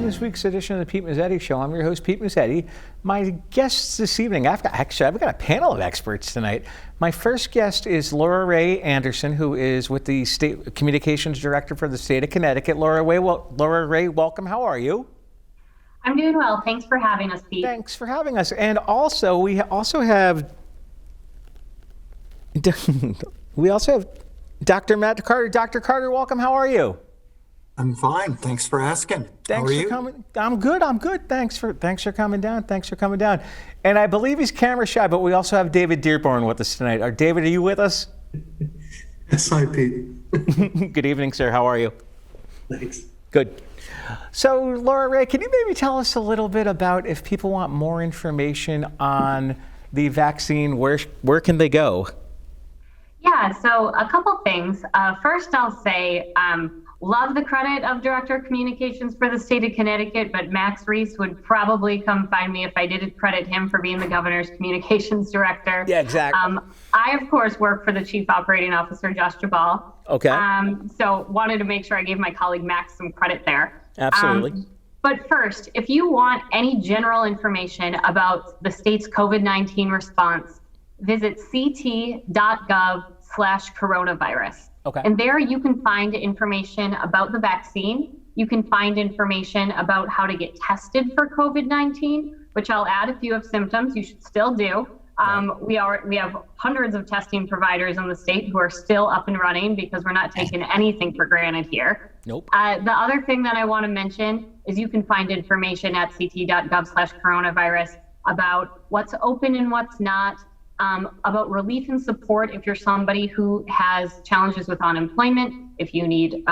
this week's edition of the Pete Mezzetti Show. I'm your host, Pete Mezzetti. My guests this evening, I've got a panel of experts tonight. My first guest is Lora Rae Anderson, who is with the State Communications Director for the state of Connecticut. Lora Rae, welcome. How are you? I'm doing well. Thanks for having us, Pete. Thanks for having us. And also, we also have Dr. Matt Carter. Dr. Carter, welcome. How are you? I'm fine. Thanks for asking. Thanks for coming. I'm good. Thanks for coming down. And I believe he's camera shy, but we also have David Dearborn with us tonight. David, are you with us? Yes, hi, Pete. Good evening, sir. How are you? Thanks. Good. So, Lora Rae, can you maybe tell us a little bit about, if people want more information on the vaccine, where can they go? Yeah, so a couple things. First, I'll say, love the credit of Director of Communications for the state of Connecticut, but Max Reese would probably come find me if I didn't credit him for being the governor's communications director. Yeah, exactly. I, of course, work for the Chief Operating Officer, Josh Jabal. Okay. So wanted to make sure I gave my colleague Max some credit there. Absolutely. But first, if you want any general information about the state's COVID-19 response, visit ct.gov/coronavirus. Okay. And there you can find information about the vaccine. You can find information about how to get tested for COVID-19, which I'll add, if you have symptoms, you should still do. We have hundreds of testing providers in the state who are still up and running because we're not taking anything for granted here. Nope. The other thing that I want to mention is you can find information at ct.gov/coronavirus about what's open and what's not, about relief and support if you're somebody who has challenges with unemployment, if you need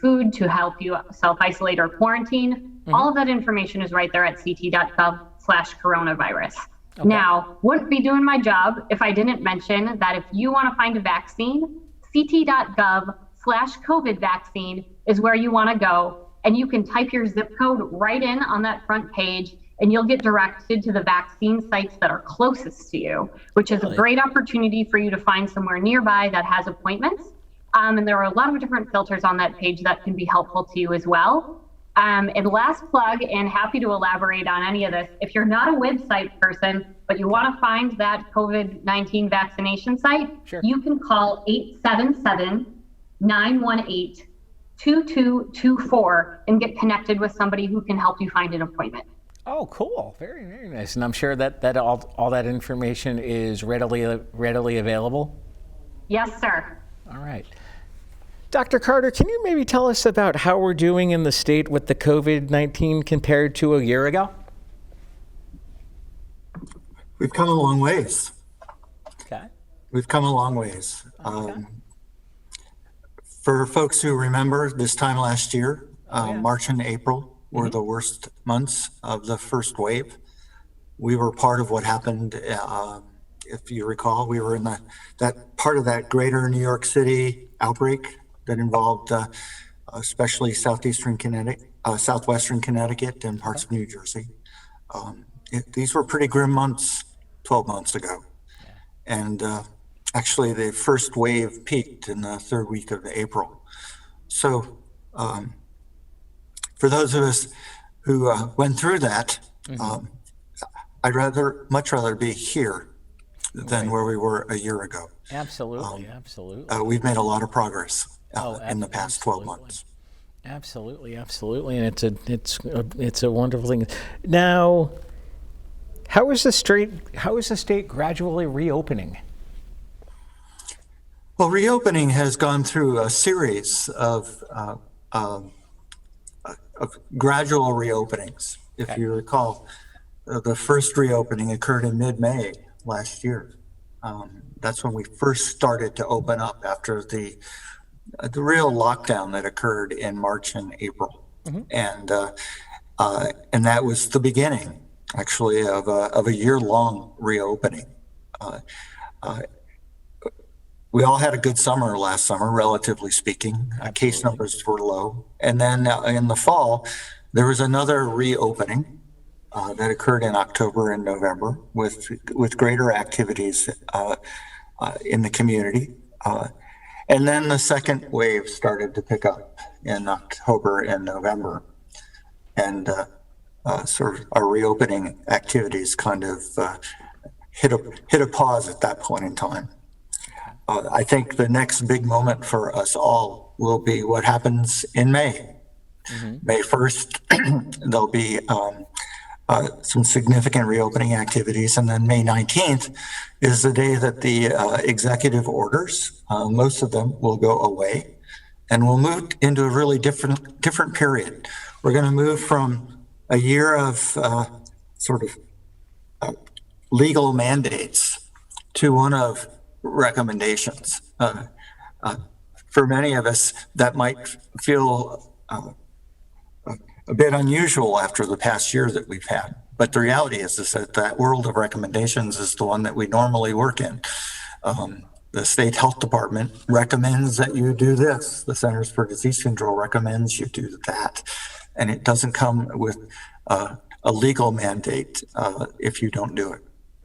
food to help you self-isolate or quarantine. Mm-hmm. All of that information is right there at ct.gov/coronavirus. Okay. Now, wouldn't be doing my job if I didn't mention that if you want to find a vaccine, ct.gov/COVID vaccine is where you want to go. And you can type your zip code right in on that front page, and you'll get directed to the vaccine sites that are closest to you, which is a great opportunity for you to find somewhere nearby that has appointments. And there are a lot of different filters on that page that can be helpful to you as well. And last plug, and happy to elaborate on any of this, if you're not a website person, but you want to find that COVID-19 vaccination site, sure, you can call 877-918-2224 and get connected with somebody who can help you find an appointment. Oh, cool. Very, very nice. And I'm sure that all that information is readily available? Yes, sir. All right. Dr. Carter, can you maybe tell us about how we're doing in the state with the COVID-19 compared to a year ago? We've come a long ways. Okay. We've come a long ways. Okay. For folks who remember this time last year, March and April were the worst months of the first wave. We were part of what happened, if you recall, we were in that part of that greater New York City outbreak that involved especially southwestern Connecticut and parts of New Jersey. These were pretty grim months 12 months ago. And actually the first wave peaked in the third week of April. So for those of us who went through that, I'd much rather be here than where we were a year ago. Absolutely. We've made a lot of progress in the past 12 months. Absolutely, and it's a wonderful thing. Now, how is the state gradually reopening? Well, reopening has gone through a series of gradual reopenings. If you recall, the first reopening occurred in mid-May last year. That's when we first started to open up after the real lockdown that occurred in March and April. And that was the beginning, actually, of a year-long reopening. We all had a good summer last summer, relatively speaking. Case numbers were low. And then in the fall, there was another reopening that occurred in October and November with greater activities in the community. And then the second wave started to pick up in October and November. and sort of our reopening activities kind of hit a pause at that point in time. I think the next big moment for us all will be what happens in May. May 1st, there'll be some significant reopening activities, and then May 19th is the day that the executive orders, most of them will go away, and we'll move into a really different period. We're going to move from a year of sort of legal mandates to one of recommendations. For many of us, that might feel a bit unusual after the past year that we've had. But the reality is that that world of recommendations is the one that we normally work in. The state health department recommends that you do this. The Centers for Disease Control recommends you do that. And it doesn't come with a legal mandate if you don't do it.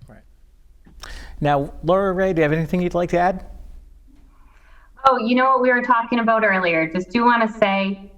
Right. Now, Lora Rae, do you have anything you'd like to add? Oh, you know what we were talking about earlier? Just do want to say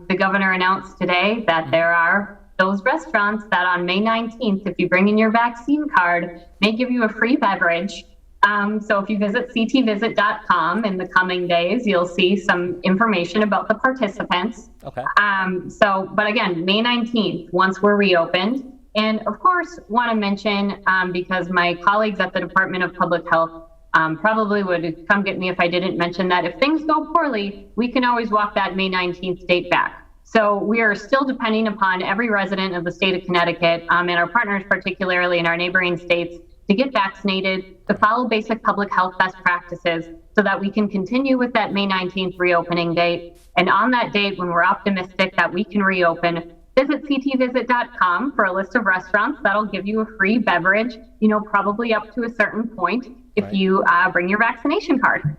the governor announced today that there are those restaurants that on May 19th, if you bring in your vaccine card, may give you a free beverage. So if you visit ctvisit.com in the coming days, you'll see some information about the participants. Okay. But again, May 19th, once we're reopened. And of course, want to mention, because my colleagues at the Department of Public Health probably would come get me if I didn't mention that if things go poorly, we can always walk that May 19th date back. So we are still depending upon every resident of the state of Connecticut and our partners, particularly in our neighboring states, to get vaccinated, to follow basic public health best practices so that we can continue with that May 19th reopening date. And on that date, when we're optimistic that we can reopen, visit ctvisit.com for a list of restaurants that'll give you a free beverage, probably up to a certain point if you bring your vaccination card.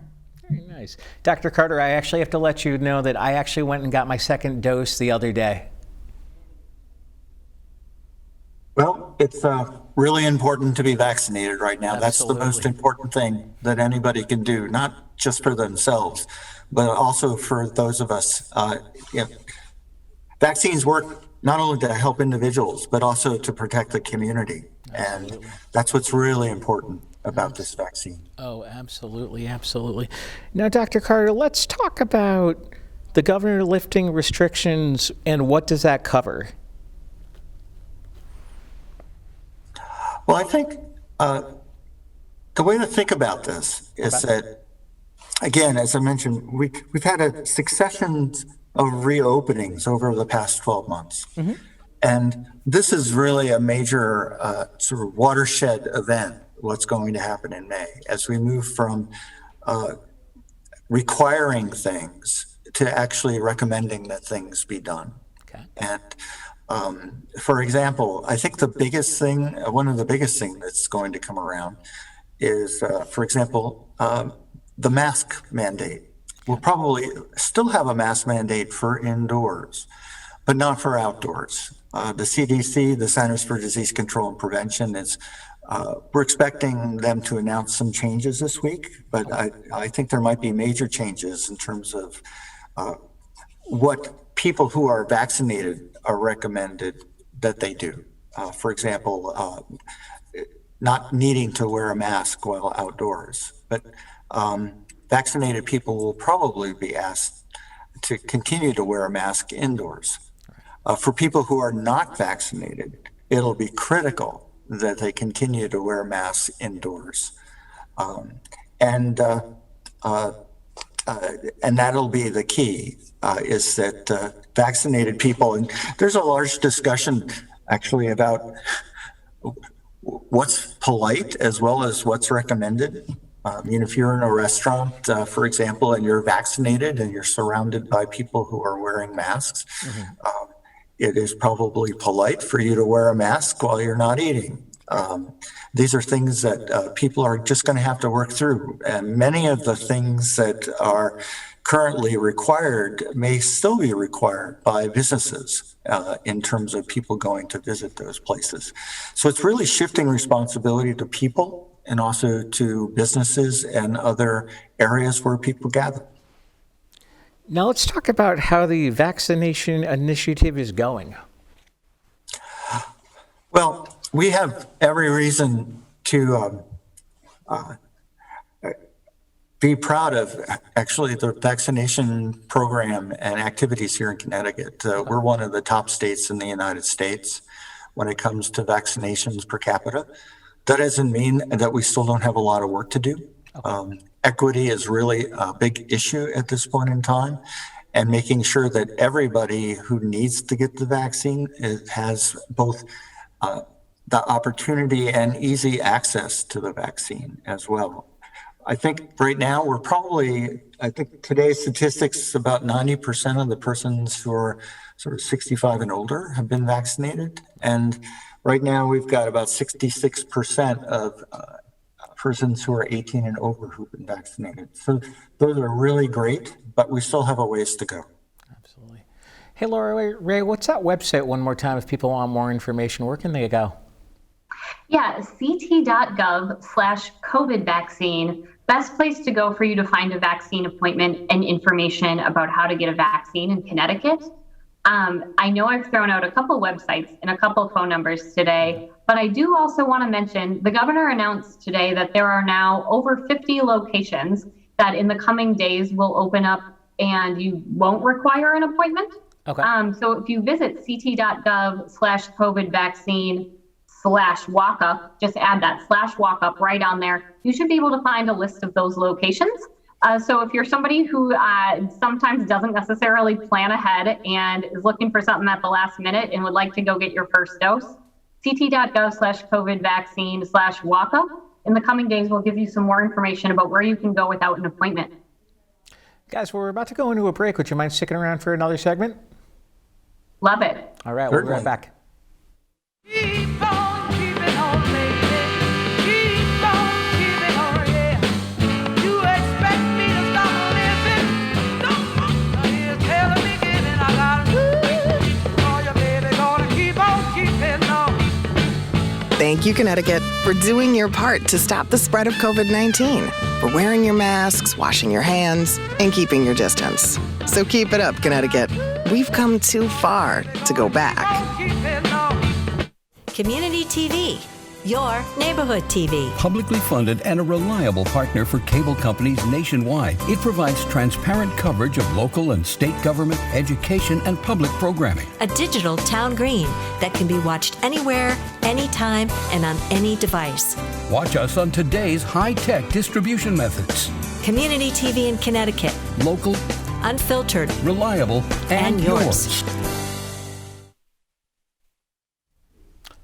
Very nice. Dr. Carter, I actually have to let you know that I actually went and got my second dose the other day. Well, it's really important to be vaccinated right now. Absolutely. That's the most important thing that anybody can do, not just for themselves, but also for those of us. Vaccines work not only to help individuals, but also to protect the community. Absolutely. And that's what's really important about this vaccine. Oh, absolutely, absolutely. Now, Dr. Carter, let's talk about the governor lifting restrictions and what does that cover? Well, I think the way to think about this is that, again, as I mentioned, we've had a succession of reopenings over the past 12 months. Mm-hmm. And this is really a major sort of watershed event, what's going to happen in May, as we move from requiring things to actually recommending that things be done. Okay. And for example, I think one of the biggest things that's going to come around is, for example, the mask mandate. We'll probably still have a mask mandate for indoors, but not for outdoors. The CDC, the Centers for Disease Control and Prevention, we're expecting them to announce some changes this week, but I think there might be major changes in terms of what people who are vaccinated are recommended that they do. For example, not needing to wear a mask while outdoors, but vaccinated people will probably be asked to continue to wear a mask indoors. For people who are not vaccinated, it'll be critical that they continue to wear masks indoors. And that'll be the key, is that vaccinated people, and there's a large discussion actually about what's polite as well as what's recommended. If you're in a restaurant, for example, and you're vaccinated and you're surrounded by people who are wearing masks, mm-hmm. It is probably polite for you to wear a mask while you're not eating. These are things that people are just going to have to work through. And many of the things that are currently required may still be required by businesses in terms of people going to visit those places. So it's really shifting responsibility to people and also to businesses and other areas where people gather. Now let's talk about how the vaccination initiative is going. Well, we have every reason to be proud of actually the vaccination program and activities here in Connecticut. We're one of the top states in the United States when it comes to vaccinations per capita. That doesn't mean that we still don't have a lot of work to do. Equity is really a big issue at this point in time, and making sure that everybody who needs to get the vaccine has both the opportunity and easy access to the vaccine as well. I think right now I think today's statistics, about 90% of the persons who are sort of 65 and older have been vaccinated. And right now we've got about 66% of persons who are 18 and over who've been vaccinated. So those are really great, but we still have a ways to go. Absolutely. Hey, Lora Rae, what's that website one more time if people want more information? Where can they go? Yeah, ct.gov/COVID vaccine. Best place to go for you to find a vaccine appointment and information about how to get a vaccine in Connecticut. I know I've thrown out a couple websites and a couple phone numbers today, but I do also want to mention the governor announced today that there are now over 50 locations that in the coming days will open up and you won't require an appointment. Okay. So if you visit ct.gov/COVID vaccine/walk-up, just add that /walk-up right on there. You should be able to find a list of those locations. So if you're somebody who sometimes doesn't necessarily plan ahead and is looking for something at the last minute and would like to go get your first dose, ct.gov/COVID vaccine/walk-up. In the coming days, we'll give you some more information about where you can go without an appointment. Guys, we're about to go into a break. Would you mind sticking around for another segment? Love it. All right, we'll be right back. Keep on keeping on, baby. Keep on keeping on, yeah. You expect me to stop living? No, you're telling me giving. I gotta keep on, your baby. Gonna keep on keeping on. Thank you, Connecticut, for doing your part to stop the spread of COVID-19, for wearing your masks, washing your hands, and keeping your distance. So keep it up, Connecticut. We've come too far to go back. Community TV, your neighborhood TV. Publicly funded and a reliable partner for cable companies nationwide, it provides transparent coverage of local and state government, education, and public programming. A digital town green that can be watched anywhere, anytime, and on any device. Watch us on today's high-tech distribution methods. Community TV in Connecticut. Local, unfiltered, reliable, and yours.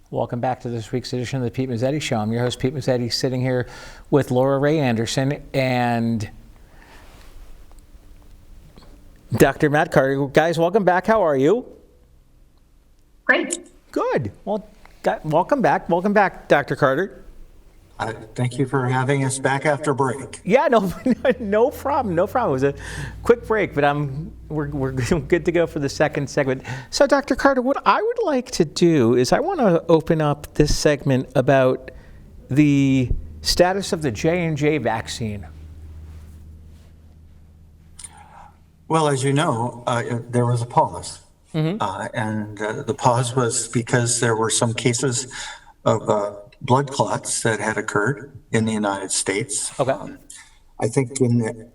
Welcome back to this week's edition of the Pete Mezzetti Show. I'm your host, Pete Mezzetti, sitting here with Lora Rae Anderson and Dr. Matt Carter. Guys, welcome back. How are you? Great. Good. Well, welcome back. Welcome back, Dr. Carter. Thank you for having us back after break. Yeah, no problem. No problem. It was a quick break, but we're good to go for the second segment. So, Dr. Carter, what I would like to do is I want to open up this segment about the status of the J&J vaccine. Well, as you know, there was a pause. And the pause was because there were some cases of blood clots that had occurred in the United States. Okay. I think in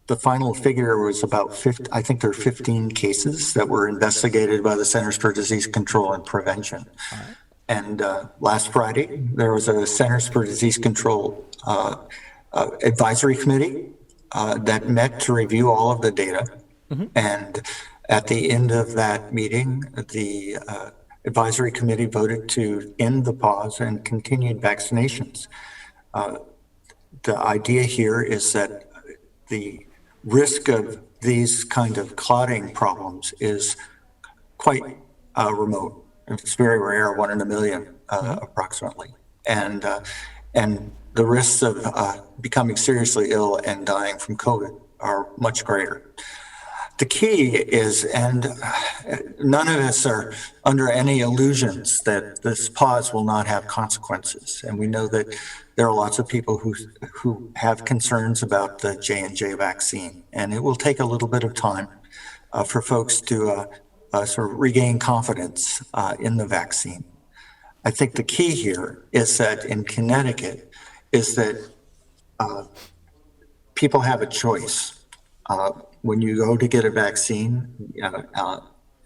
the final figure was about 50, I think there are 15 cases that were investigated by the Centers for Disease Control and Prevention. Right. And last Friday, there was a Centers for Disease Control advisory committee that met to review all of the data. And at the end of that meeting, the advisory committee voted to end the pause and continued vaccinations. The idea here is that the risk of these kind of clotting problems is quite remote. It's very rare, 1 in a million, approximately. And the risks of becoming seriously ill and dying from COVID are much greater. The key is, and none of us are under any illusions that this pause will not have consequences. And we know that there are lots of people who have concerns about the J&J vaccine. And it will take a little bit of time for folks to sort of regain confidence in the vaccine. I think the key here is that in Connecticut is that people have a choice. When you go to get a vaccine,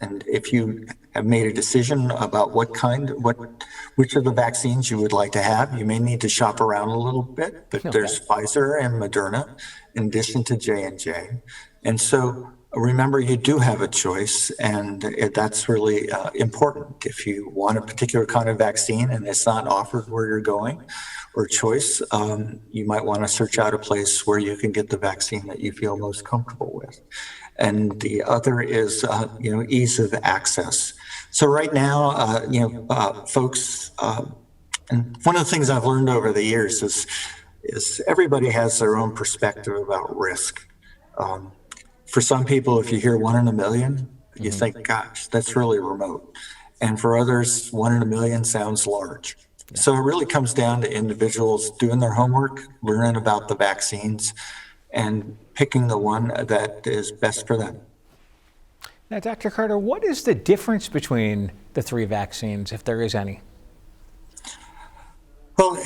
and if you have made a decision about which of the vaccines you would like to have, you may need to shop around a little bit, but there's Pfizer and Moderna in addition to J&J. And so remember, you do have a choice, and that's really important. If you want a particular kind of vaccine and it's not offered where you're going or choice, you might want to search out a place where you can get the vaccine that you feel most comfortable with. And the other is, ease of access. So right now, folks, and one of the things I've learned over the years is everybody has their own perspective about risk. For some people, if you hear 1 in a million, you think, gosh, that's really remote. And for others, 1 in a million sounds large. Yeah. So it really comes down to individuals doing their homework, learning about the vaccines, and picking the one that is best for them. Now, Dr. Carter, what is the difference between the 3 vaccines, if there is any? Well,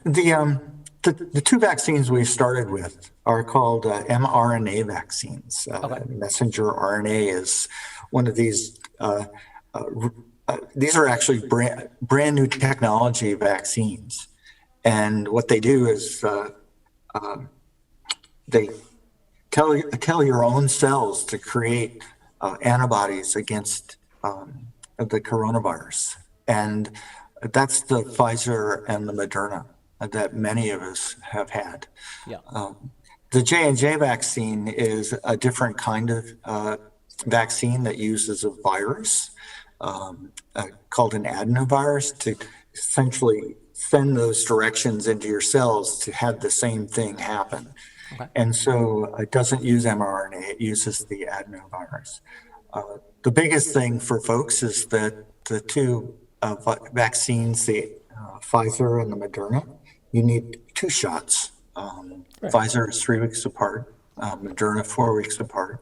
the 2 vaccines we started with are called mRNA vaccines. Messenger RNA is one of these. These are actually brand new technology vaccines, and what they do is they tell your own cells to create antibodies against the coronavirus, and that's the Pfizer and the Moderna that many of us have had. Yeah. The J&J vaccine is a different kind of vaccine that uses a virus called an adenovirus to essentially send those directions into your cells to have the same thing happen. Okay. And so it doesn't use mRNA, it uses the adenovirus. The biggest thing for folks is that the 2 vaccines, the Pfizer and the Moderna, you need 2 shots. Right. Pfizer is 3 weeks apart, Moderna 4 weeks apart.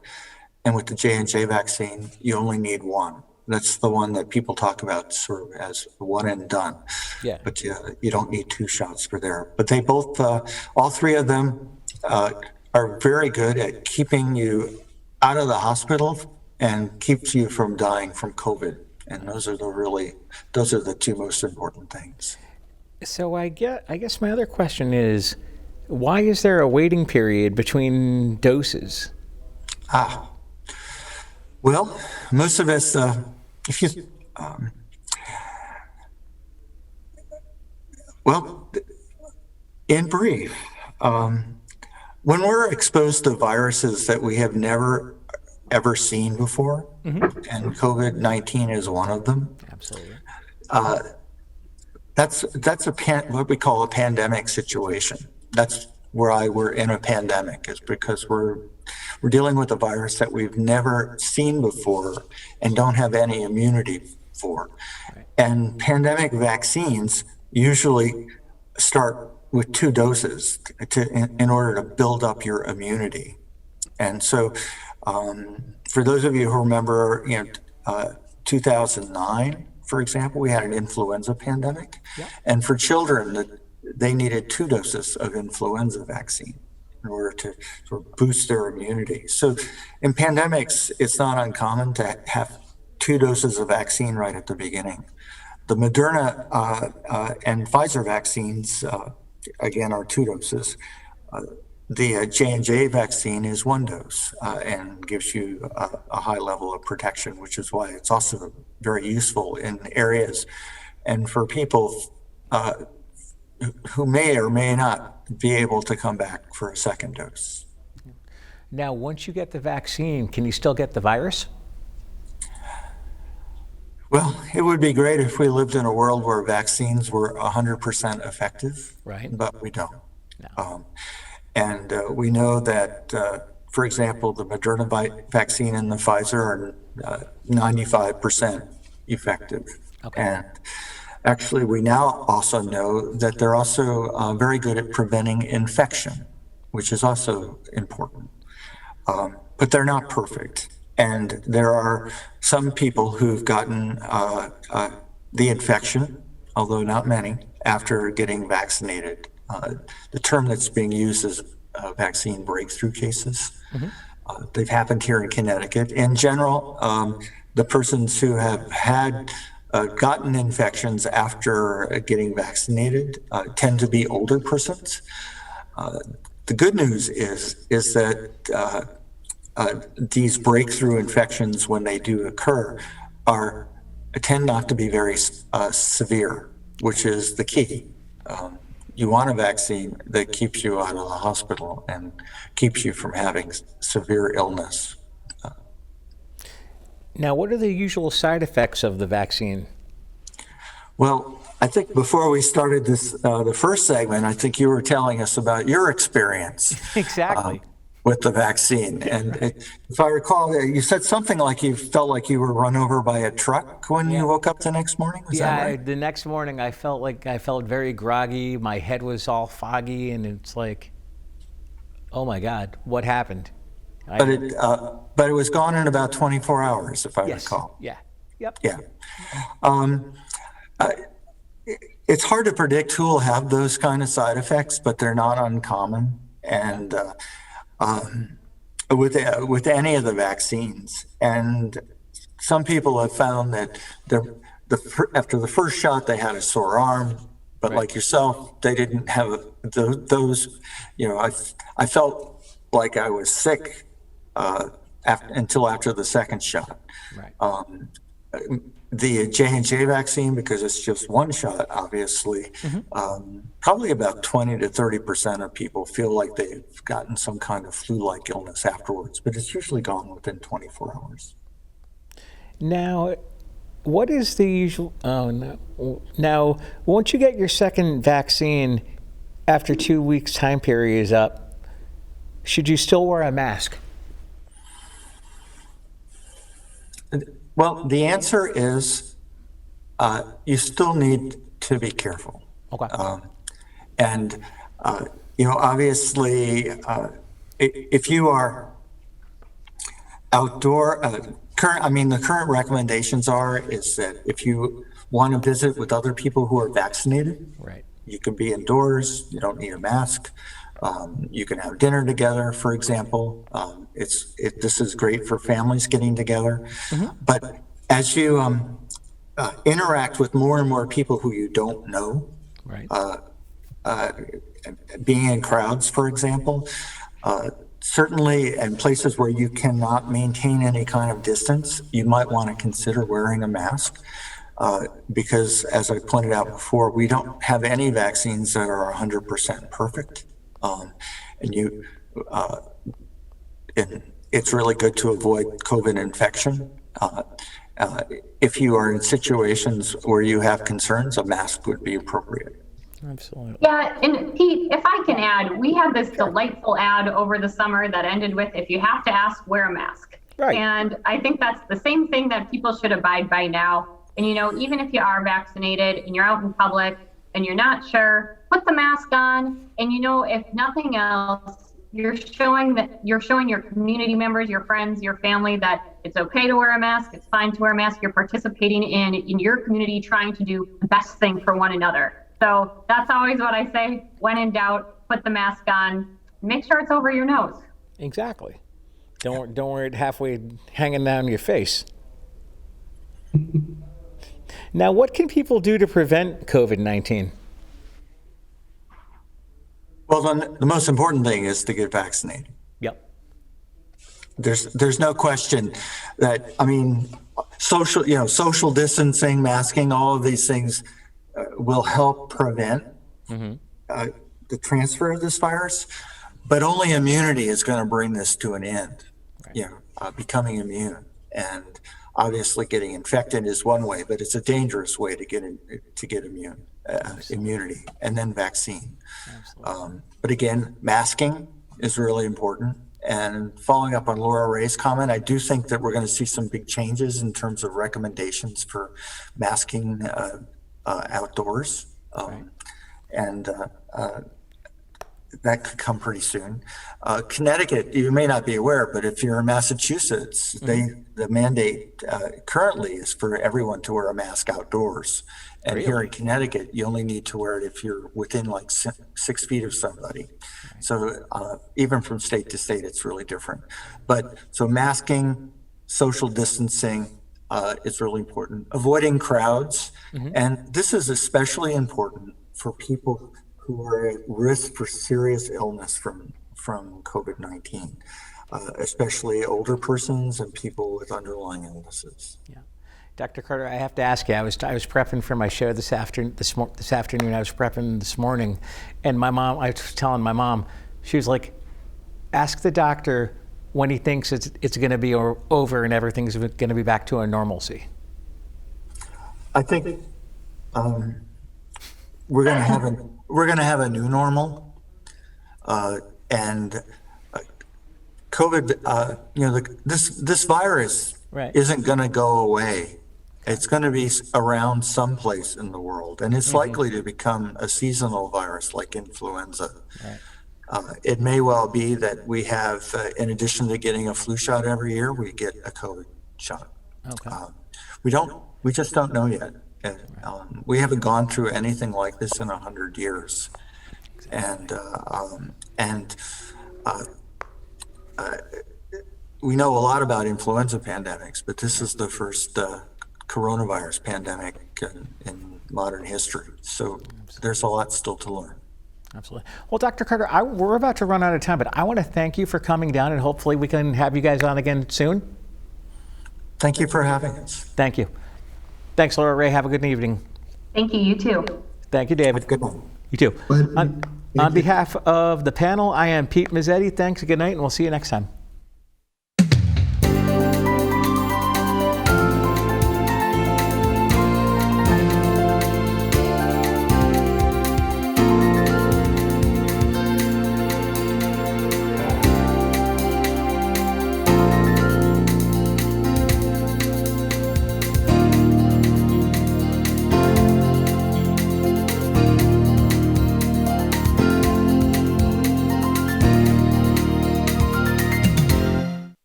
And with the J&J vaccine, you only need 1. That's the one that people talk about sort of as one and done. Yeah. But you don't need 2 shots for there. But they both, all 3 of them are very good at keeping you out of the hospital and keeps you from dying from COVID. And those are the 2 most important things. So I guess my other question is, why is there a waiting period between doses? Well, most of us, in brief, when we're exposed to viruses that we have never ever seen before, and COVID-19 is one of them. Absolutely. That's what we call a pandemic situation. That's why we're in a pandemic, is because we're dealing with a virus that we've never seen before and don't have any immunity for. Right. And pandemic vaccines usually start with 2 doses in order to build up your immunity. And so for those of you who remember, 2009, for example, we had an influenza pandemic. Yeah. And for children, they needed 2 doses of influenza vaccine in order to sort of boost their immunity. So in pandemics, it's not uncommon to have 2 doses of vaccine right at the beginning. The Moderna and Pfizer vaccines, again, are 2 doses. The J&J vaccine is 1 dose and gives you a high level of protection, which is why it's also very useful in areas and for people who may or may not be able to come back for a second dose. Now, once you get the vaccine, can you still get the virus? Well, it would be great if we lived in a world where vaccines were 100% effective, right? But we don't. No. And we know that, for example, the Moderna vaccine and the Pfizer are 95% effective. Okay. And actually, we now also know that they're also very good at preventing infection, which is also important. But they're not perfect. And there are some people who've gotten the infection although not many, after getting vaccinated. The term that's being used is vaccine breakthrough cases. They've happened here in Connecticut. In general, the persons who have had gotten infections after getting vaccinated tend to be older persons. The good news is that these breakthrough infections, when they do occur, tend not to be very severe, which is the key. You want a vaccine that keeps you out of the hospital and keeps you from having severe illness. Now, what are the usual side effects of the vaccine? Well, I think before we started this, the first segment, I think you were telling us about your experience. Exactly. With the vaccine. And if I recall, you said something like you felt like you were run over by a truck when you woke up the next morning. Was that right? The next morning I felt very groggy. My head was all foggy, and it's like, oh my God, what happened? But it was gone in about 24 hours, if I recall. Yeah. Yep. Yeah. It's hard to predict who will have those kind of side effects, but they're not uncommon. And with any of the vaccines, and some people have found that after the first shot they had a sore arm, but like yourself, they didn't have those. I felt like I was sick until after the second shot. Right. The J&J vaccine, because it's just one shot, obviously, probably about 20 to 30% of people feel like they've gotten some kind of flu-like illness afterwards, but it's usually gone within 24 hours. Now, what is the usual? Now, once you get your second vaccine, after 2 weeks time period is up, should you still wear a mask? Well, the answer is you still need to be careful. Okay. Obviously, if you are outdoor, the current recommendations is that if you want to visit with other people who are vaccinated, right, you can be indoors. You don't need a mask. You can have dinner together, for example. This is great for families getting together. But as you interact with more and more people who you don't know, right, being in crowds, for example, certainly in places where you cannot maintain any kind of distance, you might want to consider wearing a mask. Because as I pointed out before, we don't have any vaccines that are 100% perfect. And it's really good to avoid COVID infection. If you are in situations where you have concerns, a mask would be appropriate. Absolutely. Yeah, and Pete, if I can add, we had this delightful ad over the summer that ended with, if you have to ask, wear a mask. Right. And I think that's the same thing that people should abide by now. And, even if you are vaccinated and you're out in public and you're not sure, put the mask on. And, if nothing else, you're showing your community members, your friends, your family that it's okay to wear a mask. It's fine to wear a mask. You're participating in your community, trying to do the best thing for one another. So that's always what I say. When in doubt, put the mask on. Make sure it's over your nose. Exactly. Don't wear it halfway hanging down your face. Now, what can people do to prevent COVID-19? Well, the most important thing is to get vaccinated. Yep. There's no question that, social distancing, masking, all of these things will help prevent the transfer of this virus, but only immunity is going to bring this to an end. Right. Becoming immune, and obviously getting infected is one way, but it's a dangerous way to get immunity, and then vaccine. But again, masking is really important. And following up on Lora Rae's comment, I do think that we're going to see some big changes in terms of recommendations for masking outdoors. Right. And that could come pretty soon. Connecticut, you may not be aware, but if you're in Massachusetts, the mandate currently is for everyone to wear a mask outdoors. And here in Connecticut, you only need to wear it if you're within like 6 feet of somebody. So even from state to state, it's really different. But so masking, social distancing is really important. Avoiding crowds. And this is especially important for people who are at risk for serious illness from COVID-19, especially older persons and people with underlying illnesses. Yeah. Dr. Carter, I have to ask you, I was prepping for my show this afternoon. I was prepping this morning, and I was telling my mom, she was like, ask the doctor when he thinks it's going to be over and everything's going to be back to a normalcy. I think we're going to have a new normal, and COVID. This virus isn't going to go away. It's going to be around someplace in the world, and it's likely to become a seasonal virus like influenza. It may well be that we have, in addition to getting a flu shot every year, we get a COVID shot. We just don't know yet. We haven't gone through anything like this in 100 years. And we know a lot about influenza pandemics, but this is the first coronavirus pandemic in modern history. So there's a lot still to learn. Absolutely. Well, Dr. Carter, we're about to run out of time, but I want to thank you for coming down, and hopefully we can have you guys on again soon. Thank you for having us. Thank you. Thanks, Lora Rae. Have a good evening. Thank you. You too. Thank you, David. Good one. You too. On behalf of the panel, I am Pete Mezzetti. Thanks, good night, and we'll see you next time.